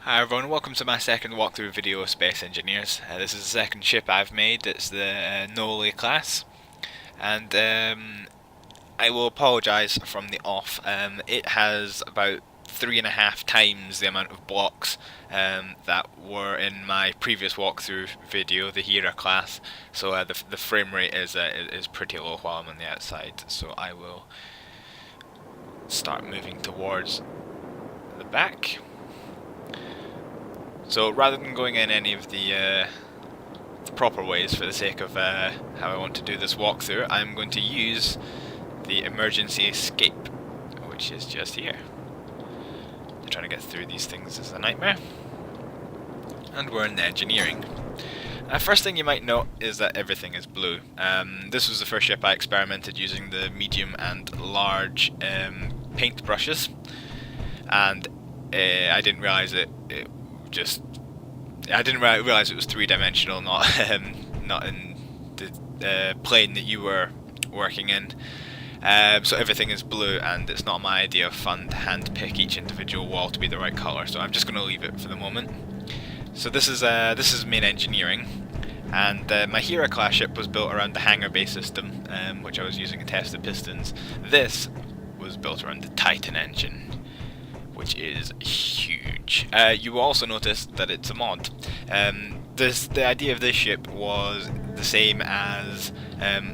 Hi everyone, welcome to my second walkthrough video of Space Engineers. This is the second ship I've made. It's the Nuoli Class, and I will apologise from the off. It has about 3.5 times the amount of blocks that were in my previous walkthrough video, the Hiira Class. So the frame rate is pretty low while I'm on the outside. So I will start moving towards the back. So rather than going in any of the proper ways for the sake of how I want to do this walkthrough, I'm going to use the emergency escape, which is just here. Trying to get through these things is a nightmare. And we're in the engineering. First thing you might note is that everything is blue. This was the first ship I experimented using the medium and large paint brushes, and I didn't realise I didn't realise it was three-dimensional, not not in the plane that you were working in. So everything is blue, and it's not my idea of fun to hand pick each individual wall to be the right colour. So I'm just going to leave it for the moment. So this is main engineering, and my Hiira Class ship was built around the hangar bay system, which I was using to test the pistons. This was built around the Titan engine, which is huge. You will also notice that it's a mod. The idea of this ship was the same as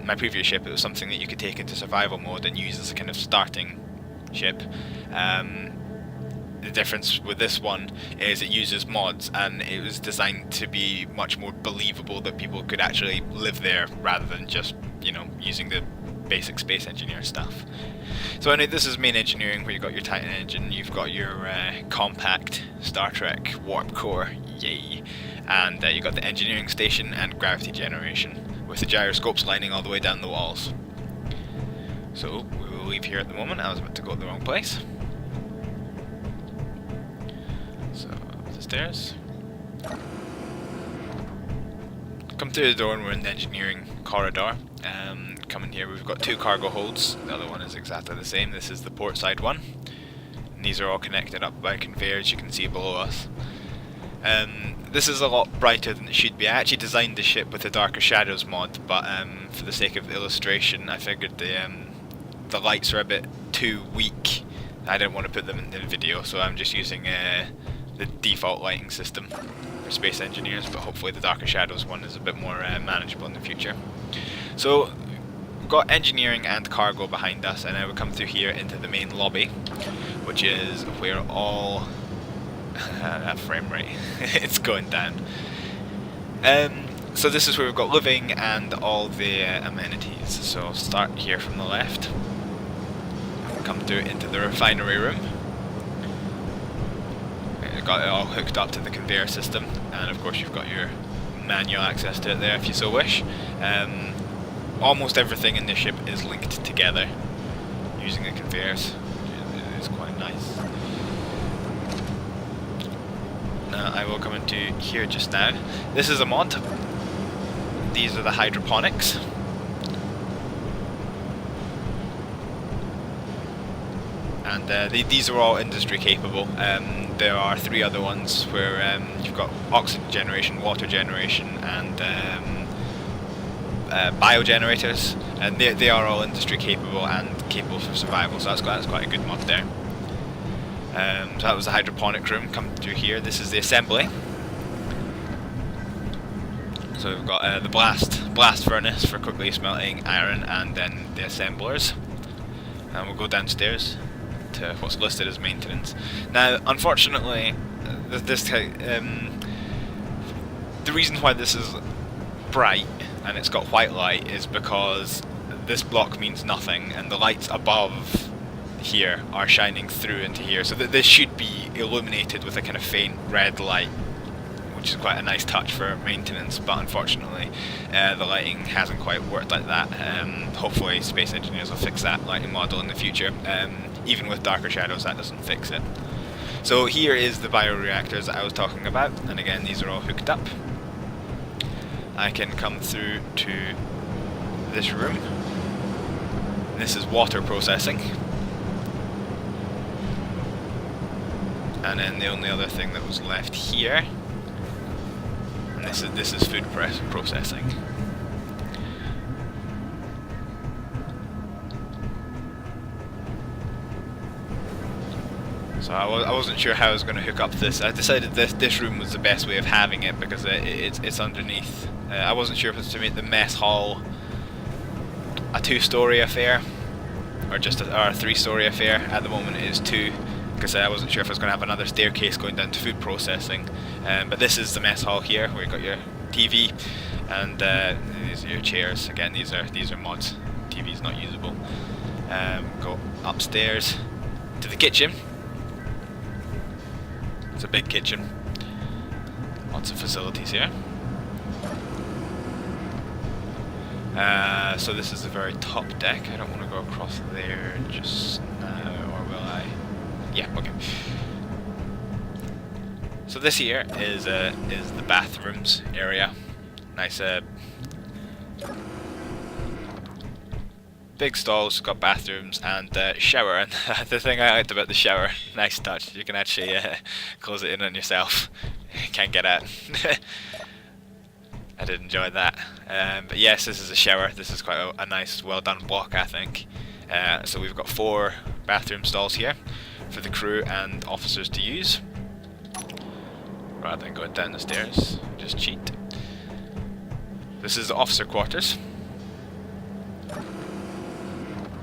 my previous ship. It was something that you could take into survival mode and use as a kind of starting ship. The difference with this one is it uses mods, and it was designed to be much more believable that people could actually live there rather than just, using the basic space engineer stuff. So anyway, this is main engineering, where you've got your Titan engine, you've got your compact Star Trek warp core, yay, and you've got the engineering station and gravity generation, with the gyroscopes lining all the way down the walls. So we will leave here at the moment. I was about to go to the wrong place. So up the stairs. Come through the door and we're in the engineering corridor. Coming here, we've got two cargo holds. The other one is exactly the same. This is the port side one. And these are all connected up by conveyors you can see below us. This is a lot brighter than it should be. I actually designed the ship with the Darker Shadows mod, but for the sake of illustration, I figured the lights are a bit too weak. I didn't want to put them in the video, so I'm just using the default lighting system for Space Engineers, but hopefully the Darker Shadows one is a bit more manageable in the future. So we've got engineering and cargo behind us, and now we come through here into the main lobby, which is where all that frame rate it's going down. So this is where we've got living and all the amenities. So I'll start here from the left, come through into the refinery room. You've got it all hooked up to the conveyor system, and of course you've got your manual access to it there if you so wish. Almost everything in this ship is linked together using the conveyors. It is quite nice. Now I will come into here just now. This is a mod. These are the hydroponics. And these are all industry capable. There are three other ones where you've got oxygen generation, water generation, and biogenerators, and they are all industry capable and capable for survival, so that's quite a good mod there. So that was the hydroponic room. Come through here, this is the assembly. So we've got the blast furnace for quickly smelting iron, and then the assemblers. And we'll go downstairs to what's listed as maintenance. Now, unfortunately, the reason why this is bright and it's got white light is because this block means nothing, and the lights above here are shining through into here, so that this should be illuminated with a kind of faint red light, which is quite a nice touch for maintenance, but unfortunately the lighting hasn't quite worked like that. Hopefully Space Engineers will fix that lighting model in the future. Even with Darker Shadows, that doesn't fix it. So here is the bioreactors that I was talking about, and again these are all hooked up. I can come through to this room. This is water processing. And then the only other thing that was left here, and this is food processing. So I wasn't sure how I was going to hook up this. I decided this room was the best way of having it because it's underneath. I wasn't sure if it was to make the mess hall a 2-story affair or just a 3-story affair. At the moment it is 2, because I wasn't sure if I was going to have another staircase going down to food processing. But this is the mess hall here, where you've got your TV and these are your chairs. Again, these are mods. TV's not usable. Go upstairs to the kitchen. It's a big kitchen. Lots of facilities here. So this is the very top deck. I don't want to go across there just now, or will I? Yeah, okay. So this here is the bathrooms area. Nice big stalls, got bathrooms and shower. And the thing I liked about the shower, nice touch, you can actually close it in on yourself. Can't get out. I did enjoy that. But yes, this is a shower. This is quite a nice, well done block, I think. So we've got 4 bathroom stalls here for the crew and officers to use, rather than going down the stairs. Just cheat. This is the officer quarters. The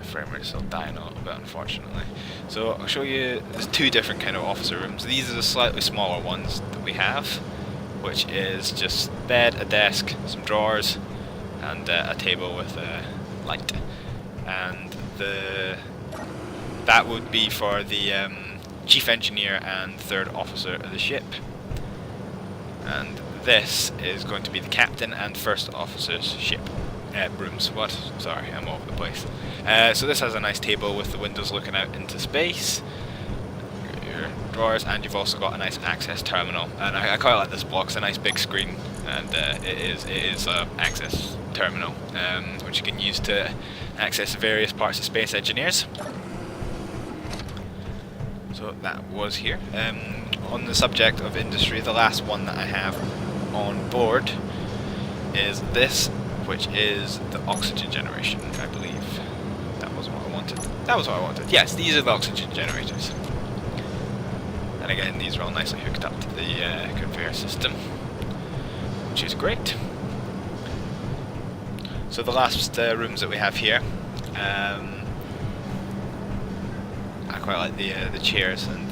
frame rate is still dying a little bit, unfortunately. So I'll show you, there's 2 different kind of officer rooms. These are the slightly smaller ones that we have, which is just bed, a desk, some drawers, and a table with a light. And that would be for the chief engineer and 3rd officer of the ship. And this is going to be the captain and 1st officer's ship rooms. What? Sorry, I'm all over the place. So this has a nice table with the windows looking out into space. Your drawers, and you've also got a nice access terminal. And I quite like this block. It's a nice big screen, and it is an access terminal, which you can use to access various parts of Space Engineers. So that was here. On the subject of industry, the last one that I have on board is this, which is the oxygen generation, I believe. That was what I wanted. That was what I wanted. Yes, these are the oxygen generators. And again, these are all nicely hooked up to the conveyor system, which is great. So the last rooms that we have here, I quite like the chairs and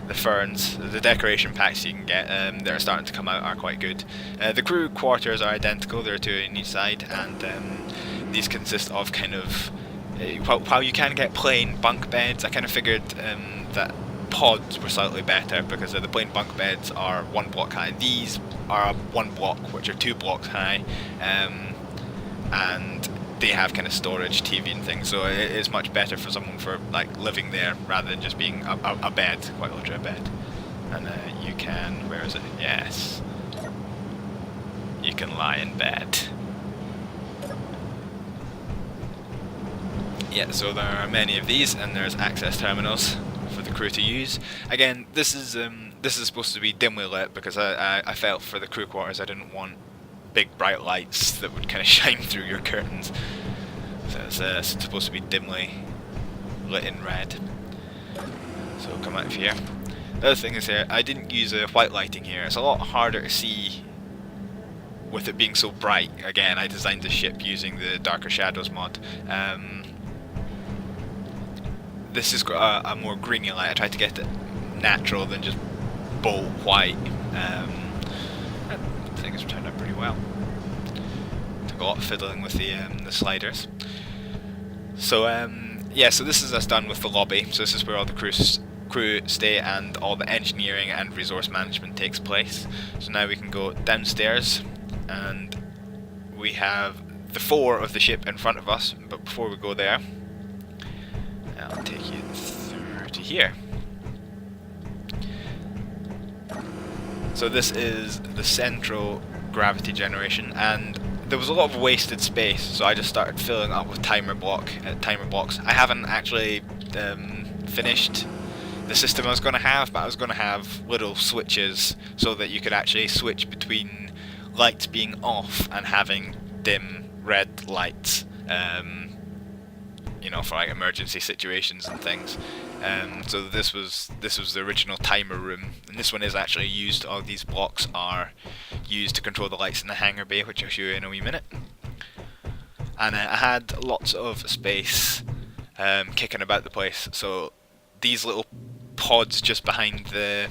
the ferns. The decoration packs you can get that are starting to come out are quite good. The crew quarters are identical, there are 2 on each side, and these consist of kind of, while you can get plain bunk beds, I kind of figured that pods were slightly better, because the plain bunk beds are 1 block high. These are 1 block, which are 2 blocks high, and they have kind of storage, TV and things, so it is much better for someone for like living there rather than just being a bed, quite literally a bed. And you can, where is it? Yes, you can lie in bed. Yeah, so there are many of these, and there's access terminals for the crew to use. Again, this is supposed to be dimly lit, because I felt for the crew quarters I didn't want big bright lights that would kind of shine through your curtains. So it's supposed to be dimly lit in red. So we'll come out of here. The other thing is here, I didn't use a white lighting here. It's a lot harder to see with it being so bright. Again, I designed the ship using the Darker Shadows mod. This has got a more greeny light. I tried to get it natural than just bolt white. I think it's turned out pretty well. Took a lot of fiddling with the sliders. So yeah, so this is us done with the lobby. So this is where all the crew stay and all the engineering and resource management takes place. So now we can go downstairs, and we have the 4 of the ship in front of us. But before we go there, I'll take you through to here. So this is the central gravity generation, and there was a lot of wasted space, so I just started filling up with timer blocks. I haven't actually finished the system I was going to have, but I was going to have little switches so that you could actually switch between lights being off and having dim red lights, you know, for like emergency situations and things. So this was the original timer room, and this one is actually used. All these blocks are used to control the lights in the hangar bay, which I'll show you in a wee minute. And I had lots of space kicking about the place, so these little pods just behind the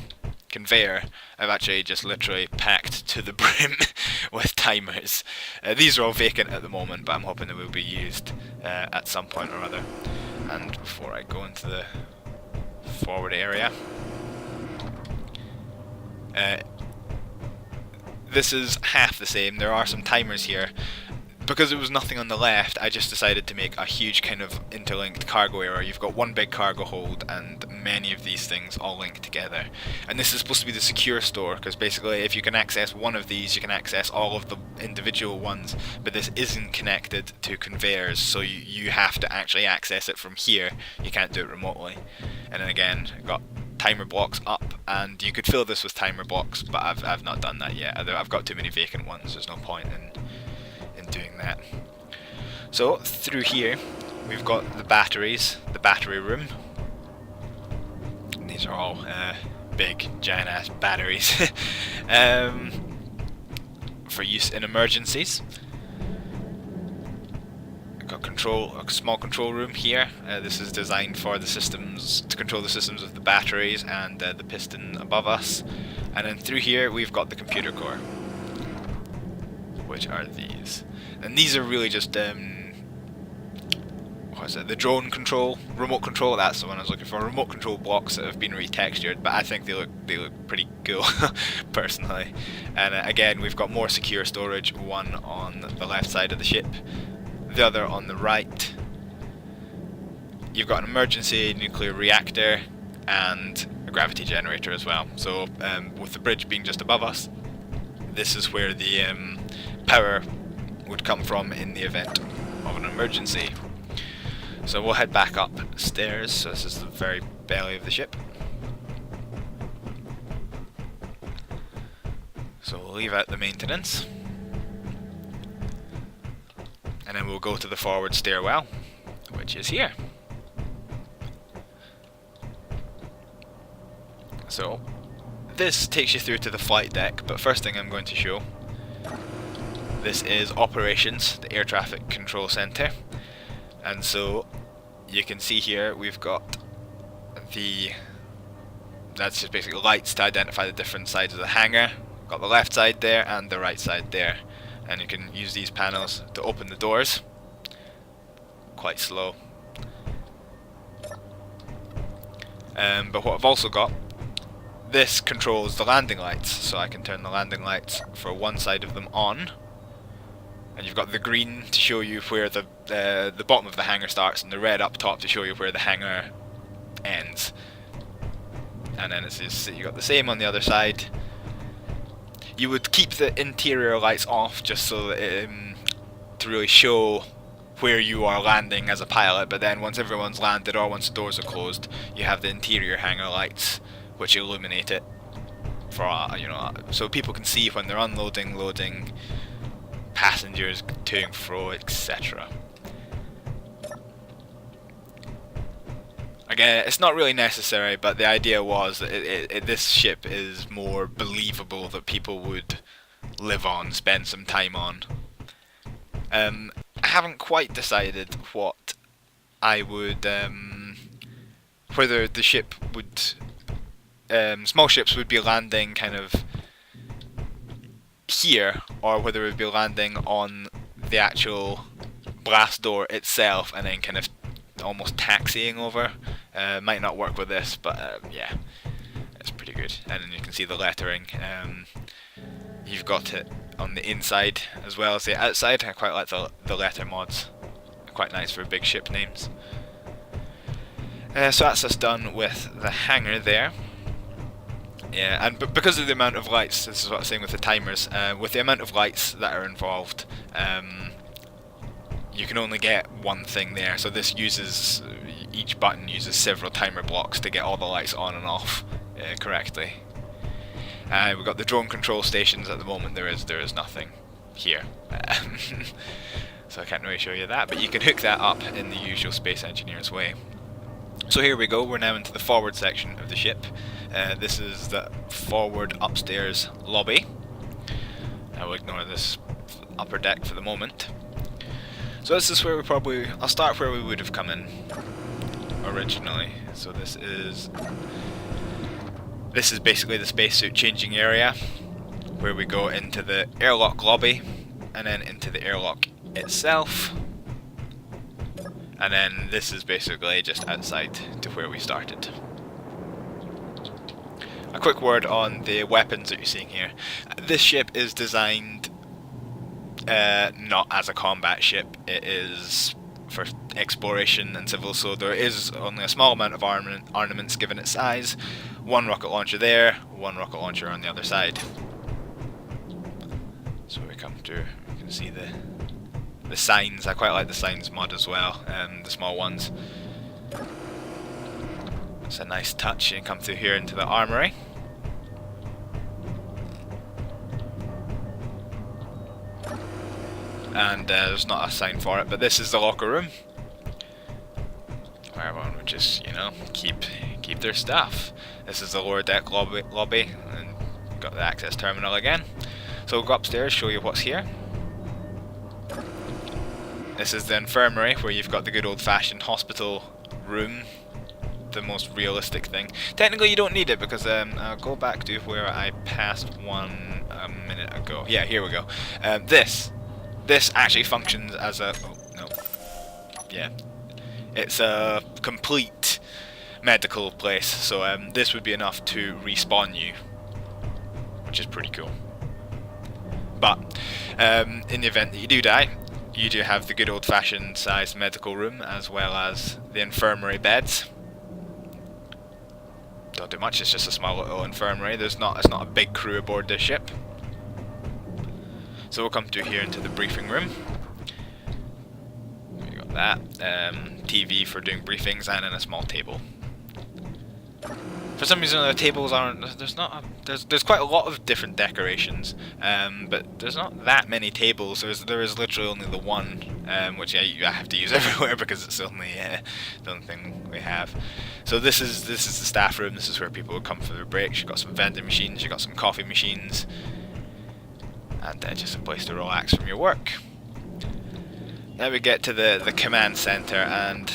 conveyor I've actually just literally packed to the brim with timers. These are all vacant at the moment, but I'm hoping they will be used at some point or other. And before I go into the forward area, this is half the same. There are some timers here. Because there was nothing on the left, I just decided to make a huge kind of interlinked cargo area. You've got one big cargo hold and many of these things all linked together. And this is supposed to be the secure store, because basically if you can access one of these, you can access all of the individual ones, but this isn't connected to conveyors, so you have to actually access it from here. You can't do it remotely. And then again, I've got timer blocks up, and you could fill this with timer blocks, but I've not done that yet. I've got too many vacant ones, there's no point in doing that. So through here we've got the batteries, the battery room. These are all big giant ass batteries for use in emergencies. I've got a small control room here. This is designed for the systems, to control the systems of the batteries and the piston above us. And then through here we've got the computer core, which are these. And these are really just what is it? The drone control, remote control. That's the one I was looking for. Remote control blocks that have been retextured, but I think they look pretty cool, personally. And again, we've got more secure storage. One on the left side of the ship, the other on the right. You've got an emergency nuclear reactor and a gravity generator as well. So with the bridge being just above us, this is where the power would come from in the event of an emergency. So we'll head back upstairs. So this is the very belly of the ship. So we'll leave out the maintenance, and then we'll go to the forward stairwell, which is here. So this takes you through to the flight deck, but first thing I'm going to show, this is operations, the air traffic control center. And so you can see here we've got that's just basically lights to identify the different sides of the hangar. Got the left side there and the right side there, and you can use these panels to open the doors. Quite slow. But what I've also got, this controls the landing lights, so I can turn the landing lights for one side of them on. And you've got the green to show you where the bottom of the hangar starts, and the red up top to show you where the hangar ends. And then it's just, you got the same on the other side. You would keep the interior lights off just so that to really show where you are landing as a pilot. But then once everyone's landed or once the doors are closed, you have the interior hangar lights which illuminate it for so people can see when they're unloading, loading, passengers to and fro, etc. Again, it's not really necessary, but the idea was that this ship is more believable that people would live on, spend some time on. I haven't quite decided what I would, whether the ship would, small ships would be landing kind of here, or whether it would be landing on the actual blast door itself and then kind of almost taxiing over. Might not work with this, but yeah, it's pretty good. And then you can see the lettering. You've got it on the inside as well as the outside. I quite like the letter mods. They're quite nice for big ship names. So that's us done with the hangar there. Yeah, and because of the amount of lights, this is what I was saying with the timers, with the amount of lights that are involved, you can only get one thing there, so this uses, each button uses several timer blocks to get all the lights on and off correctly. We've got the drone control stations. At the moment there is nothing here. So I can't really show you that, but you can hook that up in the usual Space Engineer's way. So here we go, we're now into the forward section of the ship. This is the forward upstairs lobby. I will ignore this upper deck for the moment. So this is where I'll start where we would have come in originally. So this is basically the spacesuit changing area, where we go into the airlock lobby, and then into the airlock itself, and then this is basically just outside to where we started. A quick word on the weapons that you're seeing here. This ship is designed not as a combat ship, it is for exploration and civil, so there is only a small amount of armaments given its size. One rocket launcher there, one rocket launcher on the other side. So we come through, you can see the signs. I quite like the signs mod as well, the small ones. It's a nice touch. You come through here into the armory. And there's not a sign for it, but this is the locker room, where everyone would just, you know, keep their stuff. This is the lower deck lobby, and got the access terminal again. So we'll go upstairs, show you what's here. This is the infirmary, where you've got the good old-fashioned hospital room, the most realistic thing. Technically you don't need it, because I'll go back to where I passed one a minute ago. Yeah, here we go. This actually functions as a... oh, no. Yeah. It's a complete medical place, so this would be enough to respawn you, which is pretty cool. But in the event that you do die, you do have the good old-fashioned sized medical room, as well as the infirmary beds. Don't do much, it's just a small little infirmary. It's not a big crew aboard this ship. So we'll come through here into the briefing room. We got that, TV for doing briefings, and then a small table. For some reason the tables aren't, there's quite a lot of different decorations, but there's not that many tables. There is literally only the one, which I have to use everywhere because it's only the only thing we have. So this is the staff room. This is where people would come for their breaks. You've got some vending machines, you've got some coffee machines, and just a place to relax from your work. Now we get to the command center, and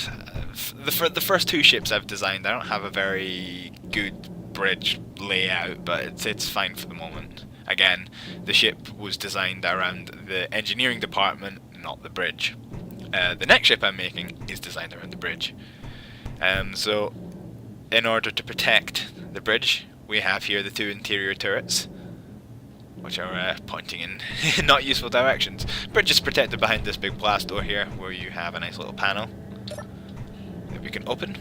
the first two ships I've designed, I don't have a very good bridge layout, but it's fine for the moment. Again, the ship was designed around the engineering department, not the bridge. The next ship I'm making is designed around the bridge. So in order to protect the bridge, we have here the two interior turrets, which are pointing in not useful directions. Bridge is protected behind this big blast door here, where you have a nice little panel that we can open.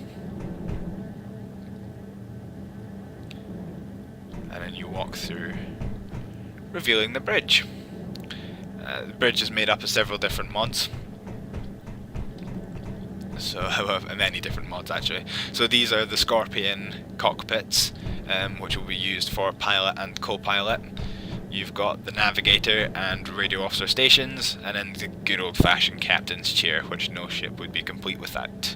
And then you walk through, revealing the bridge. The bridge is made up of several different mods. So many different mods actually. So these are the Scorpion cockpits, which will be used for pilot and co-pilot. You've got the navigator and radio officer stations, and then the good old-fashioned captain's chair, which no ship would be complete without.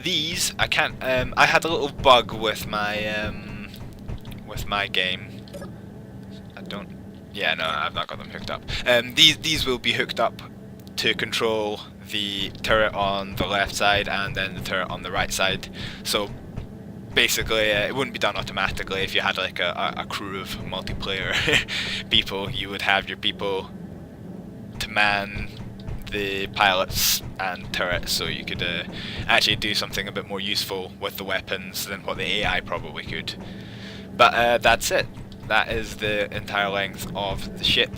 These I can't. I had a little bug with my game. I don't. Yeah, no, I've not got them hooked up. These will be hooked up to control the turret on the left side and then the turret on the right side. So basically, it wouldn't be done automatically. If you had like a crew of multiplayer people, you would have your people to man the pilots and turrets, so you could actually do something a bit more useful with the weapons than what the AI probably could. But that's it. That is the entire length of the ship,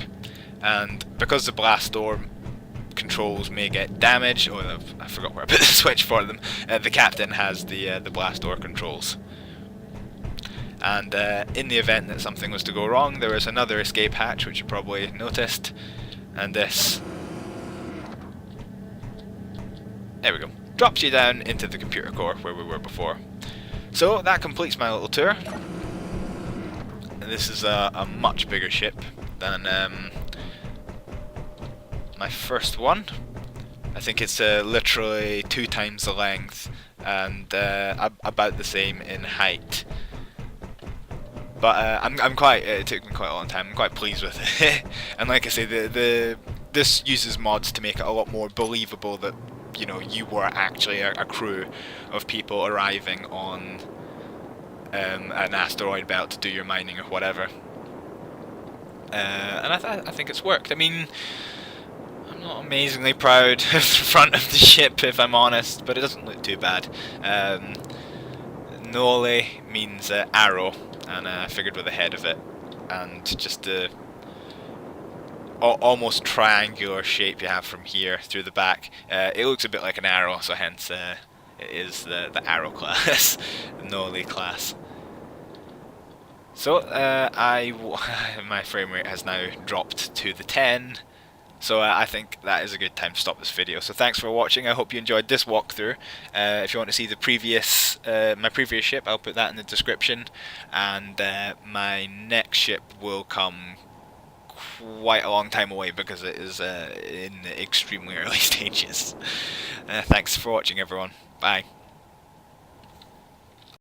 and because the blast door controls may get damaged, or I forgot where I put the switch for them, the captain has the blast door controls. and in the event that something was to go wrong, there was another escape hatch, which you probably noticed, and this, there we go, drops you down into the computer core where we were before. So that completes my little tour. This is a much bigger ship than my first one. I think it's literally 2 times the length and about the same in height. But I'm quite. It took me quite a long time. I'm quite pleased with it. And like I say, this uses mods to make it a lot more believable that, you know, you were actually a crew of people arriving on an asteroid belt to do your mining or whatever. And I think it's worked. I mean, I'm not amazingly proud of the front of the ship, if I'm honest, but it doesn't look too bad. Nuoli means arrow, and I figured with the head of it, and just the almost triangular shape you have from here through the back, it looks a bit like an arrow, so hence it is the Arrow class, Nuoli Class. So my frame rate has now dropped to the 10. So I think that is a good time to stop this video. So thanks for watching. I hope you enjoyed this walkthrough. If you want to see the previous, my previous ship, I'll put that in the description. And my next ship will come quite a long time away because it is in the extremely early stages. Thanks for watching, everyone. Bye.